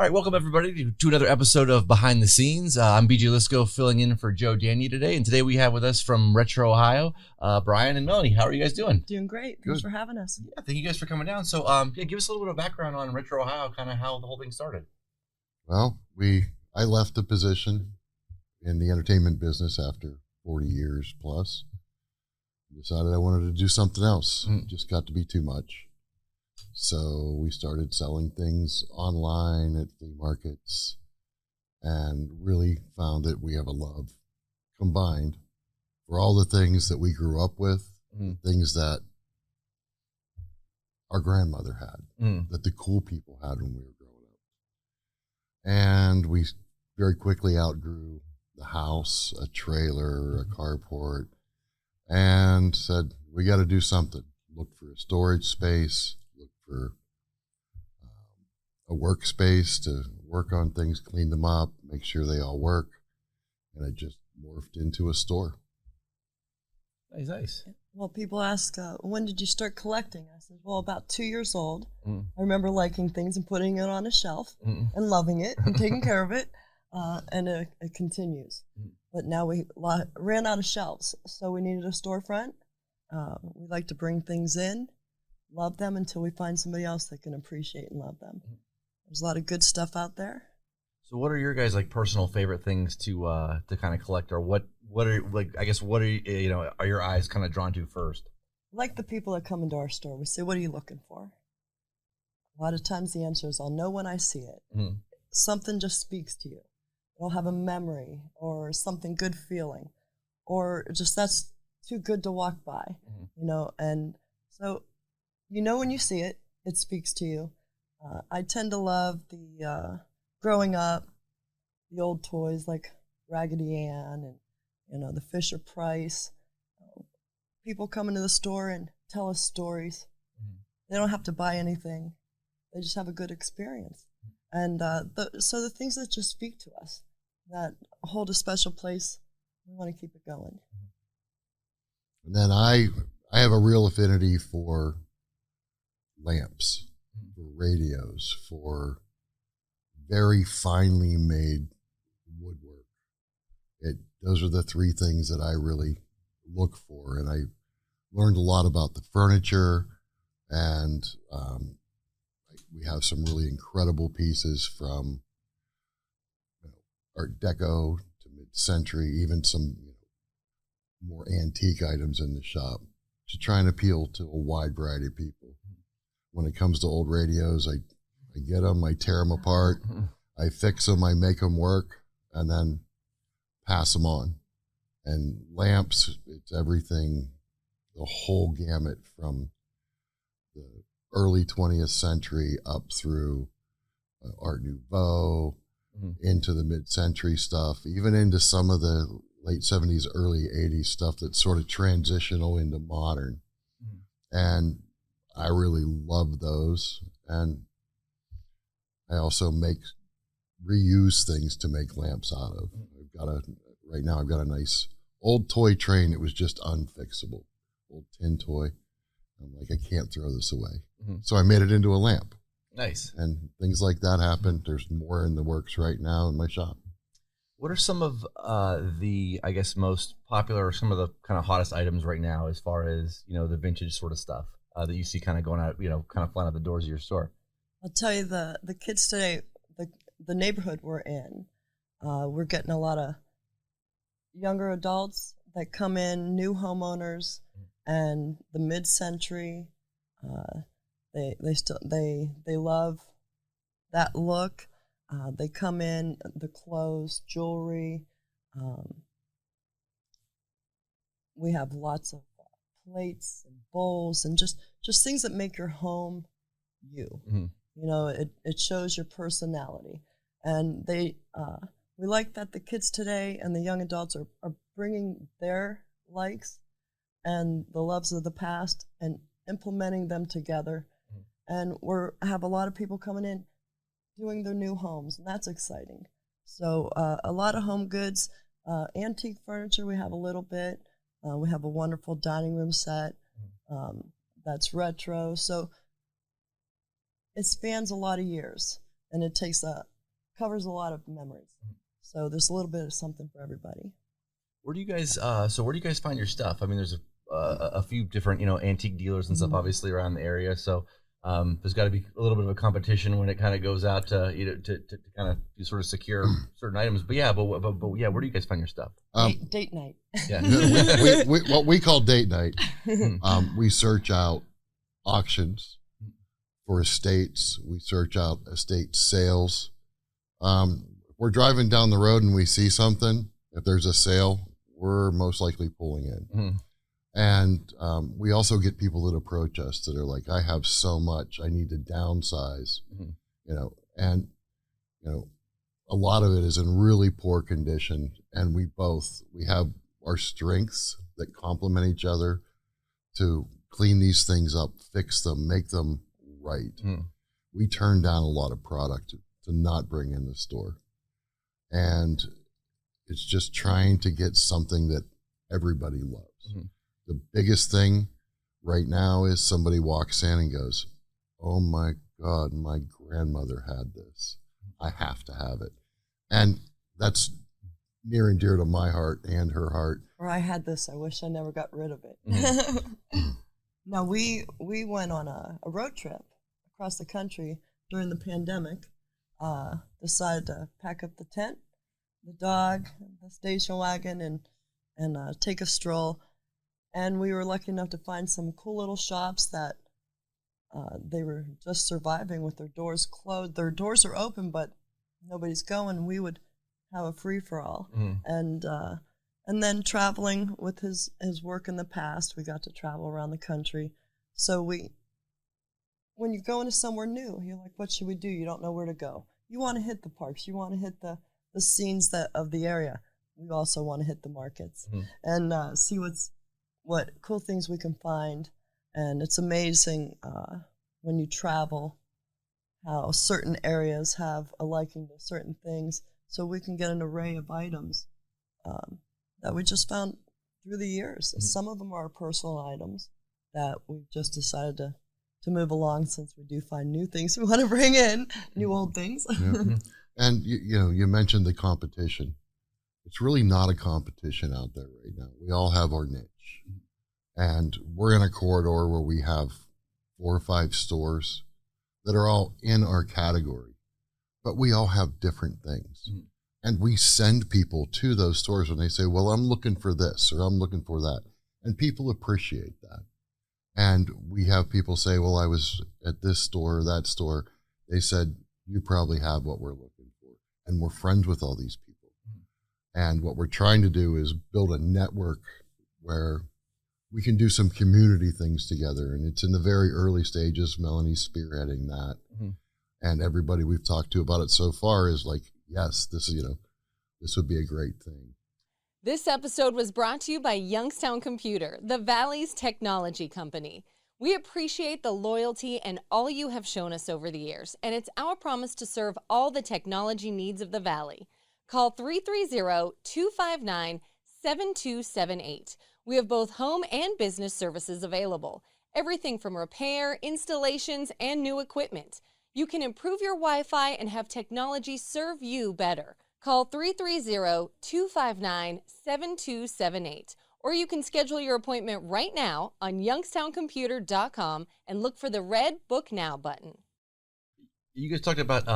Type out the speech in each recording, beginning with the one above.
All right, welcome everybody to another episode of Behind the Scenes. I'm BJ Lisco filling in for Joe Danyi today, and today we have with us from Retro, Ohio, Brian and Melanie. How are you guys doing? Doing great. Thanks for having us. Yeah, thank you guys for coming down. So, give us a little bit of background on Retro, Ohio, kind of how the whole thing started. Well, I left the position in the entertainment business after 40 years plus. Decided I wanted to do something else. It just got to be too much. So we started selling things online at flea markets and really found that we have a love combined for all the things that we grew up with, things that our grandmother had, that the cool people had when we were growing up. And we very quickly outgrew the house, a trailer, a carport, and said, we got to do something. Look for a storage space, look for a workspace to work on things, clean them up, make sure they all work. And it just morphed into a store. Nice. Well, people ask, when did you start collecting? I said, well, about 2 years old. I remember liking things and putting it on a shelf and loving it and taking care of it. And it continues. But now we ran out of shelves, so we needed a storefront. We like to bring things in, love them until we find somebody else that can appreciate and love them. There's a lot of good stuff out there. So, what are your guys' like personal favorite things to kind of collect, or what are are your eyes kind of drawn to first? Like the people that come into our store, we say, "What are you looking for?" A lot of times the answer is, "I'll know when I see it." Something just speaks to you. It'll have a memory or something good feeling, or just that's too good to walk by, and so when you see it, it speaks to you. I tend to love the growing up, the old toys like Raggedy Ann and the Fisher Price. People come into the store and tell us stories. They don't have to buy anything; they just have a good experience. And so the things that just speak to us, that hold a special place, we want to keep it going. And then I have a real affinity for lamps, for radios, for very finely made woodwork. Those are the three things that I really look for. And I learned a lot about the furniture, and we have some really incredible pieces from Art Deco to mid-century, even some more antique items in the shop, to try and appeal to a wide variety of people. When it comes to old radios, I get them, I tear them apart, I fix them, I make them work, and then pass them on. And lamps, it's everything, the whole gamut from the early 20th century up through Art Nouveau, into the mid-century stuff, even into some of the late 70s, early 80s stuff that's sort of transitional into modern. And I really love those. And I also reuse things to make lamps out of. Right now I've got a nice old toy train that was just unfixable, old tin toy. I'm like, I can't throw this away. So I made it into a lamp. Nice. And things like that happen. There's more in the works right now in my shop. What are some of the, I guess, most popular, or some of the kind of hottest items right now as far as, the vintage sort of stuff that you see kind of going out, kind of flying out the doors of your store? I'll tell you, the kids today, the neighborhood we're in, we're getting a lot of younger adults that come in, new homeowners, and the mid-century. They love that look. They come in, the clothes, jewelry. We have lots of plates and bowls and just things that make your home you. It shows your personality. And we like that the kids today and the young adults are bringing their likes and the loves of the past and implementing them together. And have a lot of people coming in doing their new homes, and that's exciting. So a lot of home goods, antique furniture we have a little bit. We have a wonderful dining room set that's retro. So it spans a lot of years, and it takes a covers a lot of memories. So there's a little bit of something for everybody. Where do you guys where do you guys find your stuff? I mean, there's a few different, antique dealers and stuff obviously around the area. So there's got to be a little bit of a competition when it kind of goes out to to kind of sort of secure certain items. But yeah, where do you guys find your stuff? Date night. Yeah, we what we call date night. We search out auctions for estates. We search out estate sales. We're driving down the road and we see something. If there's a sale, we're most likely pulling in. And we also get people that approach us that are like, I have so much, I need to downsize, and a lot of it is in really poor condition. And we have our strengths that complement each other to clean these things up, fix them, make them right. We turn down a lot of product to not bring in the store. And it's just trying to get something that everybody loves. The biggest thing right now is somebody walks in and goes, oh my God, my grandmother had this. I have to have it. And that's near and dear to my heart and her heart. Or I had this, I wish I never got rid of it. Now, we went on a road trip across the country during the pandemic, decided to pack up the tent, the dog, the station wagon, and take a stroll. And we were lucky enough to find some cool little shops that they were just surviving with their doors closed. Their doors are open, but nobody's going. We would have a free-for-all. And then traveling with his work in the past, we got to travel around the country. So when you go into somewhere new, you're like, what should we do? You don't know where to go. You want to hit the parks. You want to hit the scenes of the area. We also want to hit the markets and see what cool things we can find. And it's amazing when you travel how certain areas have a liking to certain things. So we can get an array of items that we just found through the years. Some of them are personal items that we've just decided to move along, since we do find new things we want to bring in, new old things. And you mentioned the competition. It's really not a competition out there right now. We all have our niche. And we're in a corridor where we have 4 or 5 stores that are all in our category, but we all have different things. And we send people to those stores when they say, well, I'm looking for this or I'm looking for that. And people appreciate that. And we have people say, well, I was at this store or that store. They said, you probably have what we're looking for. And we're friends with all these people. And what we're trying to do is build a network where we can do some community things together. And it's in the very early stages. Melanie's spearheading that. And everybody we've talked to about it so far is like, yes, this would be a great thing. This episode was brought to you by Youngstown Computer, the Valley's technology company. We appreciate the loyalty and all you have shown us over the years, and it's our promise to serve all the technology needs of the Valley. Call 330-259-7278. We have both home and business services available. Everything from repair, installations, and new equipment. You can improve your Wi-Fi and have technology serve you better. Call 330-259-7278. Or you can schedule your appointment right now on youngstowncomputer.com and look for the red Book Now button. You guys talked about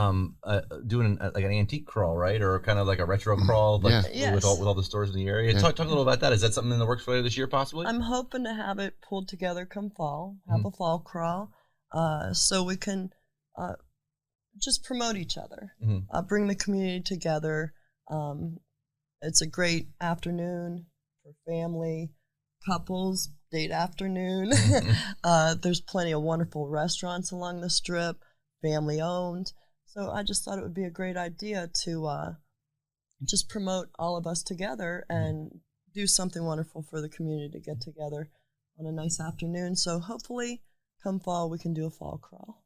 doing like an antique crawl, right? Or kind of like a retro crawl, like with all the stores in the area. Talk a little about that. Is that something in the works for later this year, possibly? I'm hoping to have it pulled together come fall, have a fall crawl, so we can just promote each other, bring the community together. It's a great afternoon for family, couples, date afternoon. There's plenty of wonderful restaurants along the strip, family owned. So I just thought it would be a great idea to just promote all of us together and do something wonderful for the community to get together on a nice afternoon. So hopefully come fall we can do a fall crawl.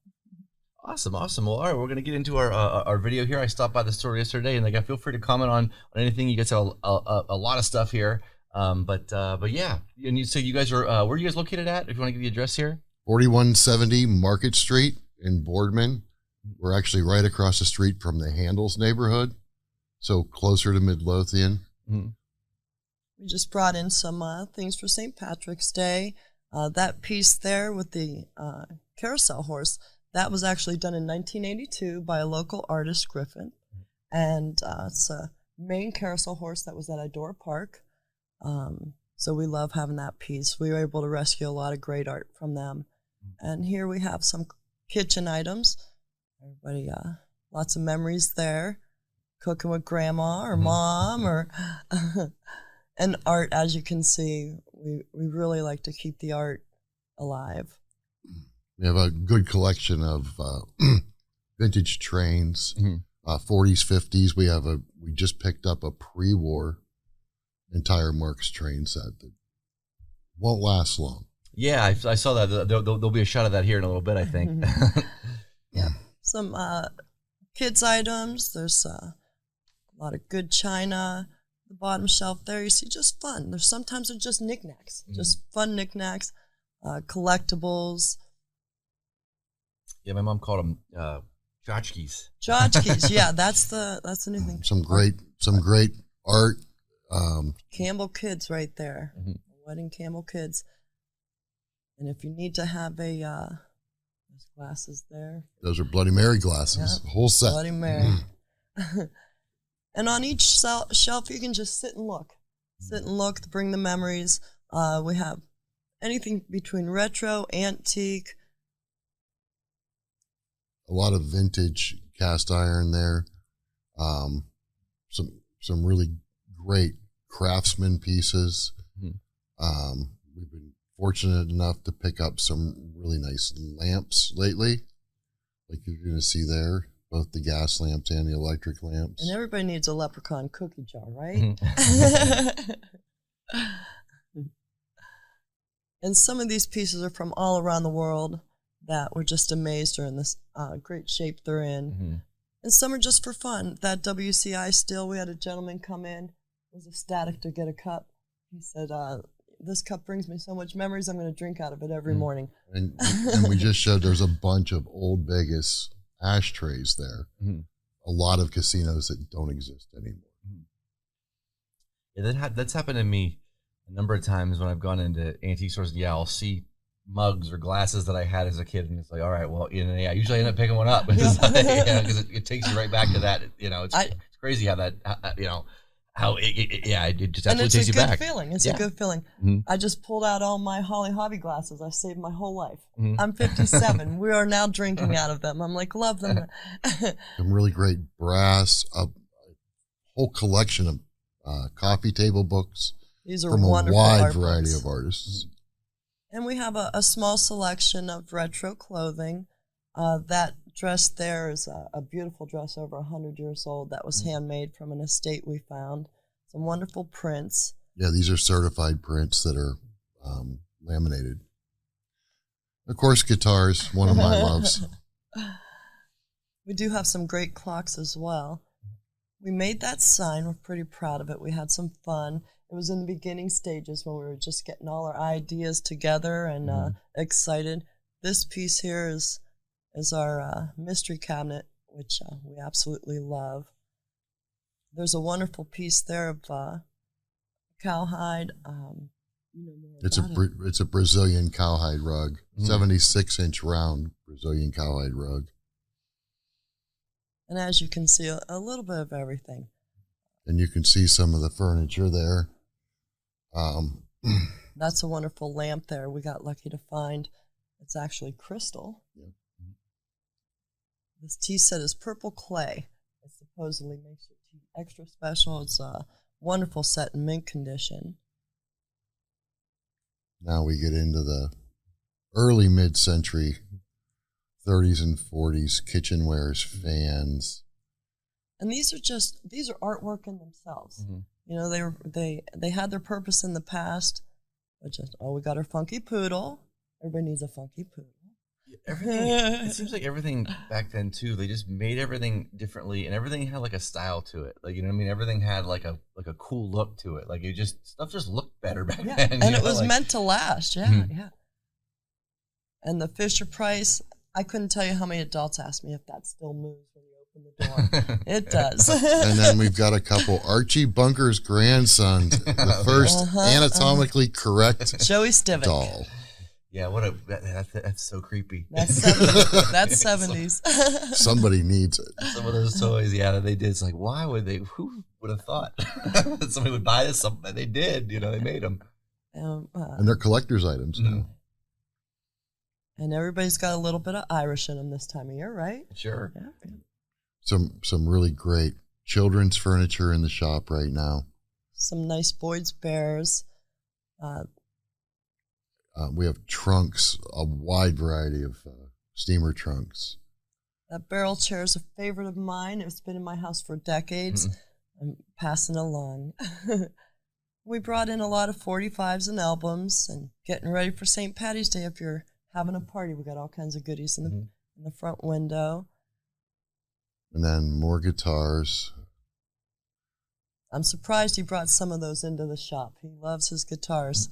Awesome. Well, all right, we're gonna get into our video here. I stopped by the store yesterday, and feel free to comment on anything. You guys have a lot of stuff here, but yeah. And so you guys are where are you guys located at? If you want to give the address here, 4170 Market Street in Boardman. We're actually right across the street from the Handles neighborhood, so closer to Midlothian. Mm-hmm. We just brought in some things for St. Patrick's Day. That piece there with the carousel horse, that was actually done in 1982 by a local artist, Griffin. And it's a main carousel horse that was at Idora Park. So we love having that piece. We were able to rescue a lot of great art from them. And here we have some kitchen items. Everybody, lots of memories there. Cooking with grandma or mom or... And art, as you can see, we really like to keep the art alive. We have a good collection of vintage trains, 40s, 50s. We just picked up a pre-war entire Marks train set that won't last long. Yeah, I saw that. There'll be a shot of that here in a little bit, I think. Yeah, some kids items. There's a lot of good china. The bottom shelf there, you see, just fun. Sometimes they're just knickknacks, just fun knickknacks, collectibles. Yeah, my mom called them tchotchkes. Tchotchkes, yeah, that's the new thing. Some great art. Campbell Kids right there, Wedding Campbell Kids. And if you need to have there's glasses there. Those are Bloody Mary glasses, whole set. Bloody Mary. And on each shelf, you can just sit and look. Sit and look to bring the memories. We have anything between retro, antique. A lot of vintage cast iron there. Some really great craftsman pieces. We've been fortunate enough to pick up some really nice lamps lately, like you're going to see there. Both the gas lamps and the electric lamps. And everybody needs a leprechaun cookie jar, right? And some of these pieces are from all around the world that we're just amazed are in this great shape they're in. And some are just for fun. That WCI still, we had a gentleman come in, was ecstatic to get a cup. He said, this cup brings me so much memories, I'm going to drink out of it every morning. And we just showed there's a bunch of old Vegas ashtrays there. A lot of casinos that don't exist anymore. Yeah, that's happened to me a number of times when I've gone into antique stores. Yeah, I'll see mugs or glasses that I had as a kid, and it's like, all right, well, I usually end up picking one up because it takes you right back to that. It's crazy how that it just absolutely takes you back. It's a good feeling. I just pulled out all my Holly Hobby glasses. I saved my whole life. I'm 57. We are now drinking out of them. I'm like, love them. Some really great brass, a whole collection of coffee table books. These are from a wonderful wide variety of artists. And we have a small selection of retro clothing. That dress there is a beautiful dress over 100 years old that was handmade from an estate we found. Some wonderful prints. Yeah, these are certified prints that are laminated. Of course, guitars, one of my loves. We do have some great clocks as well. We made that sign. We're pretty proud of it. We had some fun. It was in the beginning stages when we were just getting all our ideas together and excited. This piece here is our mystery cabinet, which we absolutely love. There's a wonderful piece there of cowhide. It's a Brazilian cowhide rug, 76-inch round Brazilian cowhide rug. And as you can see, a little bit of everything. And you can see some of the furniture there. That's a wonderful lamp there we got lucky to find. It's actually crystal. Yeah. This tea set is purple clay. It supposedly makes your tea extra special. It's a wonderful set in mint condition. Now we get into the early mid-century 30s and 40s kitchenwares, fans. And these are artwork in themselves. They had their purpose in the past. But we got our funky poodle. Everybody needs a funky poodle. It seems like everything back then too, they just made everything differently, and everything had like a style to it. Like, everything had like a cool look to it. Like stuff just looked better back then. And it was meant to last. Yeah. And the Fisher Price, I couldn't tell you how many adults ask me if that still moves when you open the door. It does. And then we've got a couple Archie Bunker's grandsons, the first anatomically correct Joey Stivic doll. Yeah, that's so creepy. That's 70s. That's 70s. Somebody needs it. Some of those toys, yeah, they did. It's like, why would they? Who would have thought that somebody would buy this? Something they did. They made them. And they're collector's items now. And everybody's got a little bit of Irish in them this time of year, right? Sure. Yeah. Some really great children's furniture in the shop right now. Some nice Boyd's Bears. We have trunks, a wide variety of steamer trunks. That barrel chair is a favorite of mine. It's been in my house for decades. I'm passing it along. We brought in a lot of 45s and albums and getting ready for St. Patty's Day. If you're having a party, we got all kinds of goodies in the front window. And then more guitars. I'm surprised he brought some of those into the shop. He loves his guitars.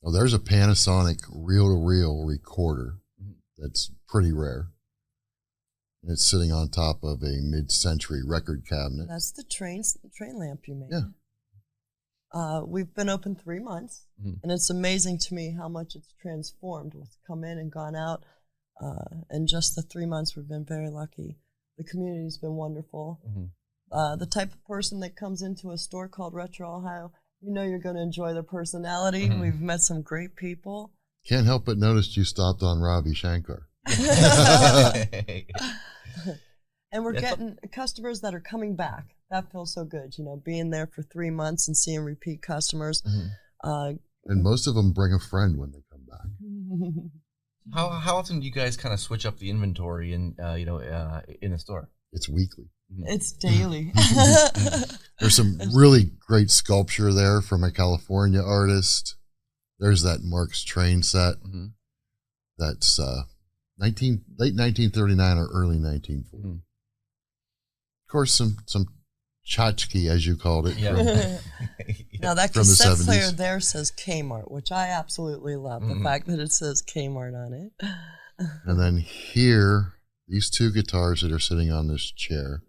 Oh, there's a Panasonic reel-to-reel recorder that's pretty rare. And it's sitting on top of a mid-century record cabinet. That's the train lamp you made. Yeah. We've been open 3 months, and it's amazing to me how much it's transformed. What's come in and gone out. In just the 3 months, we've been very lucky. The community's been wonderful. The type of person that comes into a store called Retro Ohio, you're going to enjoy their personality. We've met some great people. Can't help but notice you stopped on Ravi Shankar. And we're getting customers that are coming back. That feels so good, being there for 3 months and seeing repeat customers. And most of them bring a friend when they come back. How often do you guys kind of switch up the inventory in in the store? It's weekly. It's daily. There's some really great sculpture there from a California artist. There's that Mark's train set. That's late 1939 or early 1940. Of course, some tchotchke, as you called it. Yeah. Now, that from the cassette 70s. player there says Kmart, which I absolutely love, the fact that it says Kmart on it. And then here, these two guitars that are sitting on this chair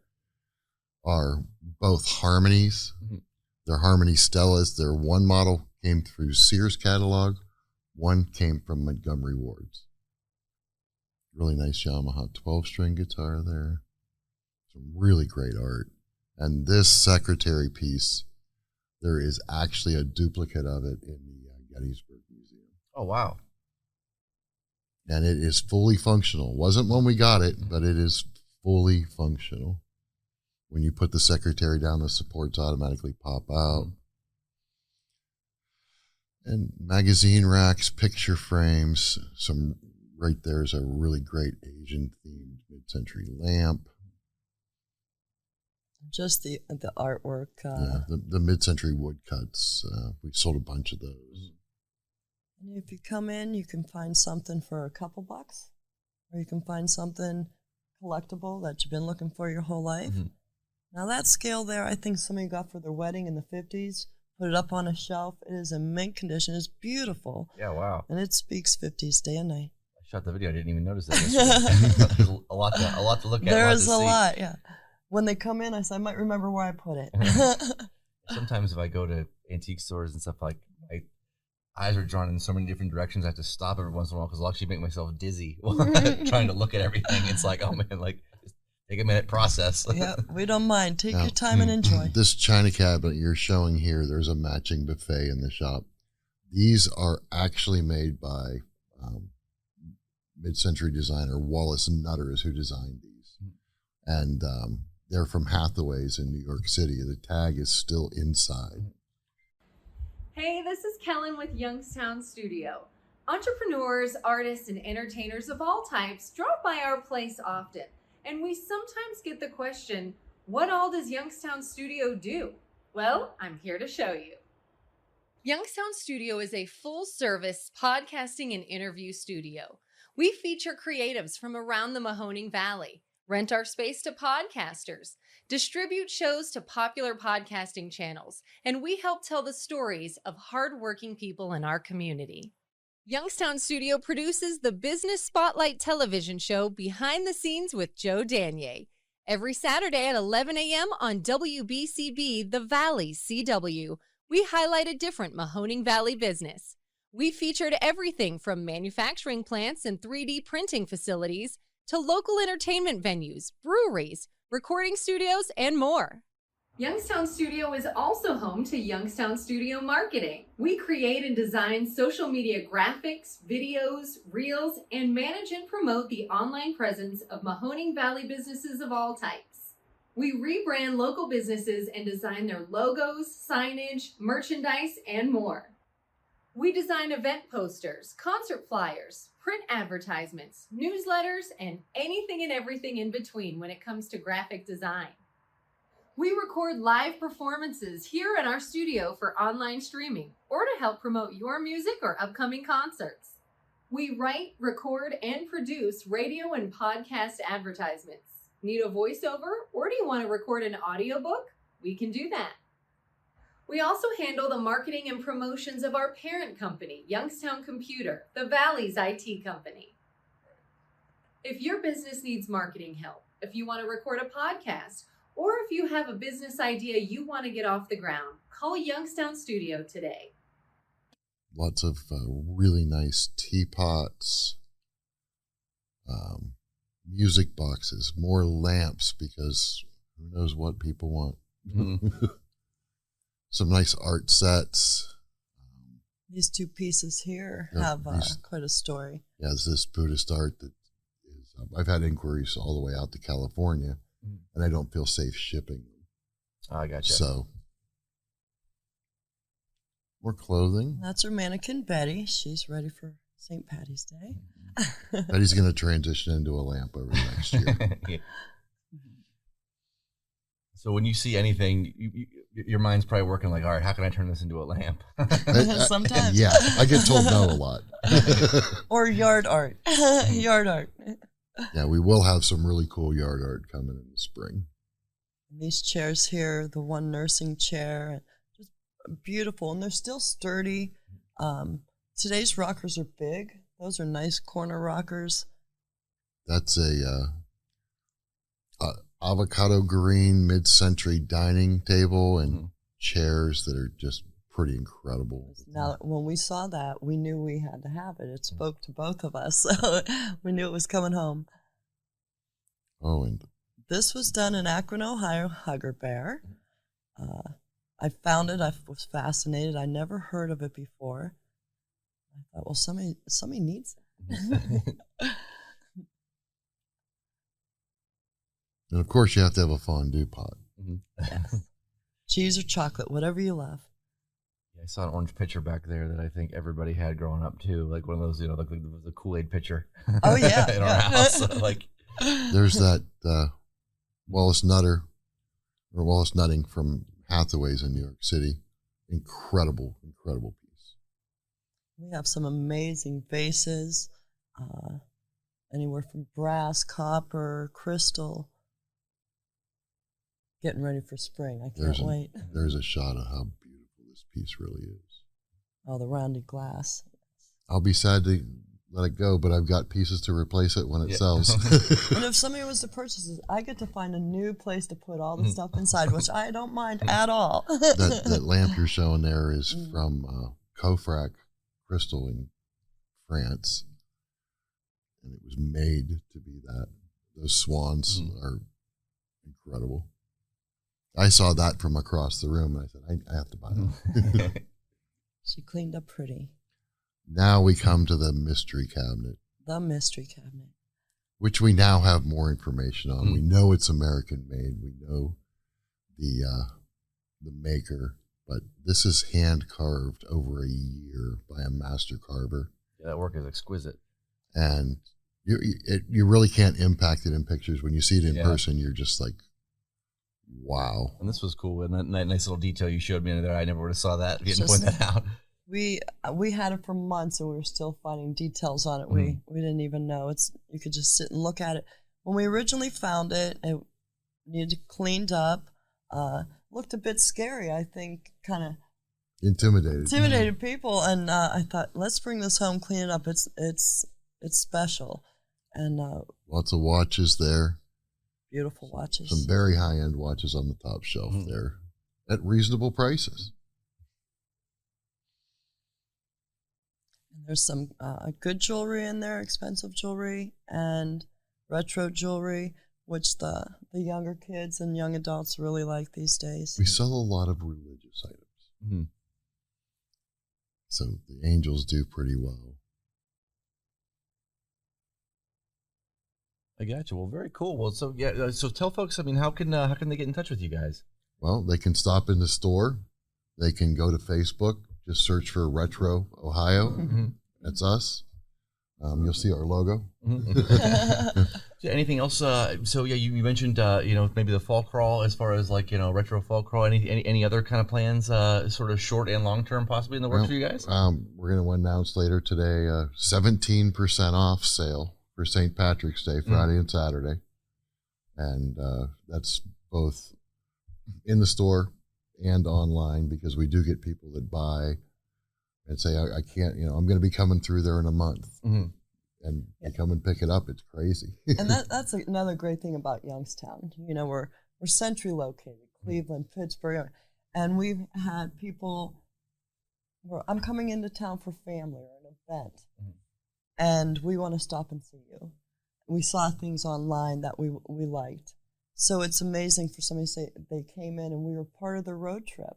are both Harmonies. They're Harmony Stellas. Their one model came through Sears catalog. One came from Montgomery Ward's. Really nice Yamaha 12-string guitar there. Some really great art. And this secretary piece, there is actually a duplicate of it in the Gettysburg Museum. Oh, wow. And it is fully functional. Wasn't when we got it, but it is fully functional. When you put the secretary down, the supports automatically pop out. And magazine racks, picture frames. Some right there is a really great Asian-themed mid-century lamp. Just the artwork. The mid-century woodcuts. We sold a bunch of those. And if you come in, you can find something for a couple bucks, or you can find something collectible that you've been looking for your whole life. Now that scale there, I think somebody got for their wedding in the 50s, put it up on a shelf. It is in mint condition. It's beautiful. Yeah, wow. And it speaks 50s day and night. I shot the video. I didn't even notice that. There's a lot to look at. There is a lot, yeah. When they come in, I said, I might remember where I put it. Sometimes if I go to antique stores and stuff, like my eyes are drawn in so many different directions, I have to stop every once in a while because I'll actually make myself dizzy while trying to look at everything. It's like, oh man, like just take a minute, process. Yeah, we don't mind. Take your time and enjoy. This china cabinet you're showing here, there's a matching buffet in the shop. These are actually made by mid-century designer Wallace Nutter is who designed these. And they're from Hathaway's in New York City. The tag is still inside. Hey, this is Kellen with Youngstown Studio. Entrepreneurs, artists, and entertainers of all types drop by our place often, and we sometimes get the question, what all does Youngstown Studio do? Well, I'm here to show you. Youngstown Studio is a full-service podcasting and interview studio. We feature creatives from around the Mahoning Valley, rent our space to podcasters, distribute shows to popular podcasting channels, and we help tell the stories of hardworking people in our community. Youngstown Studio produces the Business Spotlight television show Behind the Scenes with Joe Danyi. Every Saturday at 11 a.m. on WBCB, The Valley CW, we highlight a different Mahoning Valley business. We featured everything from manufacturing plants and 3D printing facilities to local entertainment venues, breweries, recording studios, and more. Youngstown Studio is also home to Youngstown Studio Marketing. We create and design social media graphics, videos, reels, and manage and promote the online presence of Mahoning Valley businesses of all types. We rebrand local businesses and design their logos, signage, merchandise, and more. We design event posters, concert flyers, print advertisements, newsletters, and anything and everything in between when it comes to graphic design. We record live performances here in our studio for online streaming or to help promote your music or upcoming concerts. We write, record, and produce radio and podcast advertisements. Need a voiceover or do you want to record an audiobook? We can do that. We also handle the marketing and promotions of our parent company, Youngstown Computer, the Valley's IT company. If your business needs marketing help, if you want to record a podcast, or if you have a business idea you want to get off the ground, call Youngstown Studio today. Lots of really nice teapots, music boxes, more lamps because who knows what people want. Mm-hmm. Some nice art sets. These two pieces here have quite a story. Yeah, there's this Buddhist art that is, I've had inquiries all the way out to California. And I don't feel safe shipping them. I gotcha. So, more clothing. That's our mannequin, Betty. She's ready for St. Patty's Day. Betty's going to transition into a lamp over next year. Yeah. So when you see anything, your mind's probably working like, all right, how can I turn this into a lamp? Sometimes. Yeah, I get told no a lot. Or yard art. Yard art. Yeah, we will have some really cool yard art coming in the spring. These chairs here, the one nursing chair, just beautiful, and they're still sturdy. Today's rockers are big. Those are nice corner rockers. That's a avocado green mid-century dining table and chairs that are just pretty incredible. Now, when we saw that, we knew we had to have it. It spoke to both of us, so we knew it was coming home. Oh, and this was done in Akron, Ohio, Hugger Bear. I found it. I was fascinated. I never heard of it before. I thought, well, somebody needs it. And of course, you have to have a fondue pot. Mm-hmm. Yes. Cheese or chocolate, whatever you love. I saw an orange pitcher back there that I think everybody had growing up too, like one of those, like the Kool-Aid pitcher. Oh yeah, in our house. So, like, there's that Wallace Nutting from Hathaway's in New York City. Incredible piece. We have some amazing vases, anywhere from brass, copper, crystal. Getting ready for spring. I can't wait. There's a shot of how beautiful this piece really is. Oh, the rounded glass. I'll be sad to let it go, but I've got pieces to replace it when it sells. And if somebody was to purchase it, I get to find a new place to put all the stuff inside, which I don't mind at all. that lamp you're showing there is from Cofrac Crystal in France, and it was made to be that. Those swans are incredible. I saw that from across the room, and I said, I have to buy them. She cleaned up pretty. Now we come to the mystery cabinet. The mystery cabinet. Which we now have more information on. We know it's American made. We know the maker, but this is hand carved over a year by a master carver. Yeah, that work is exquisite. And you really can't impact it in pictures. When you see it in person, you're just like, wow. And this was cool. And that nice little detail you showed me there, I never would have saw that. You didn't point that out. We had it for months, and we were still finding details on it. We didn't even know. You could just sit and look at it. When we originally found it, it needed cleaned up. Looked a bit scary, I think, kind of Intimidated people, and I thought, let's bring this home, clean it up. It's special, and lots of watches there. Beautiful watches. Some very high-end watches on the top shelf there at reasonable prices. And there's some good jewelry in there, expensive jewelry, and retro jewelry, which the younger kids and young adults really like these days. We sell a lot of religious items. So the angels do pretty well. I got you. Well, very cool. Well, so yeah, so tell folks. I mean, how can they get in touch with you guys? Well, they can stop in the store. They can go to Facebook. Just search for Retro Ohio. That's us. You'll see our logo. Anything else? So yeah, you mentioned maybe the fall crawl as far as like retro fall crawl. Any other kind of plans, sort of short and long term, possibly in the works for you guys? We're going to announce later today 17% off sale for St. Patrick's Day, Friday and Saturday, and that's both in the store and online, because we do get people that buy and say, I can't, I'm going to be coming through there in a month. And they come and pick it up. It's crazy. And that's another great thing about Youngstown. We're centrally located, Cleveland, Pittsburgh, and we've had people where I'm coming into town for family or an event, and we want to stop and see you. We saw things online that we liked. So it's amazing for somebody to say they came in and we were part of the road trip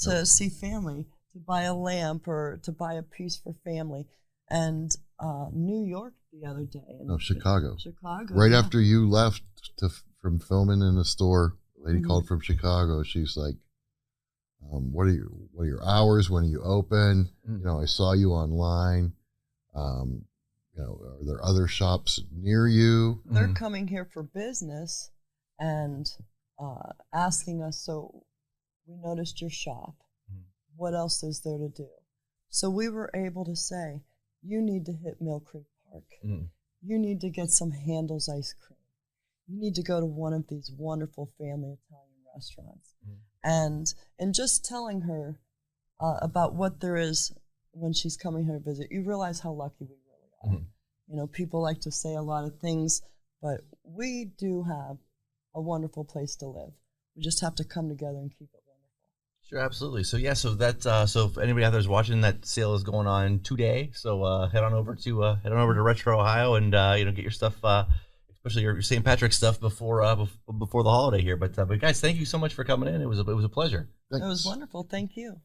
to see family, to buy a lamp or to buy a piece for family. And New York the other day. No, Chicago. Chicago. Right after you left from filming in the store, a lady called from Chicago. She's like, what are your hours? When are you open? I saw you online. Are there other shops near you? They're coming here for business and asking us, so we noticed your shop. What else is there to do? So we were able to say, you need to hit Mill Creek Park. You need to get some Handel's ice cream. You need to go to one of these wonderful family Italian restaurants. And just telling her about what there is when she's coming here to visit, you realize how lucky we really are. People like to say a lot of things, but we do have a wonderful place to live. We just have to come together and keep it wonderful. Sure, absolutely. So yeah, so that so if anybody out there is watching, that sale is going on today. So head on over to Retro Ohio and get your stuff, especially your St. Patrick's stuff before the holiday here. But guys, thank you so much for coming in. It was a pleasure. Thanks. It was wonderful. Thank you.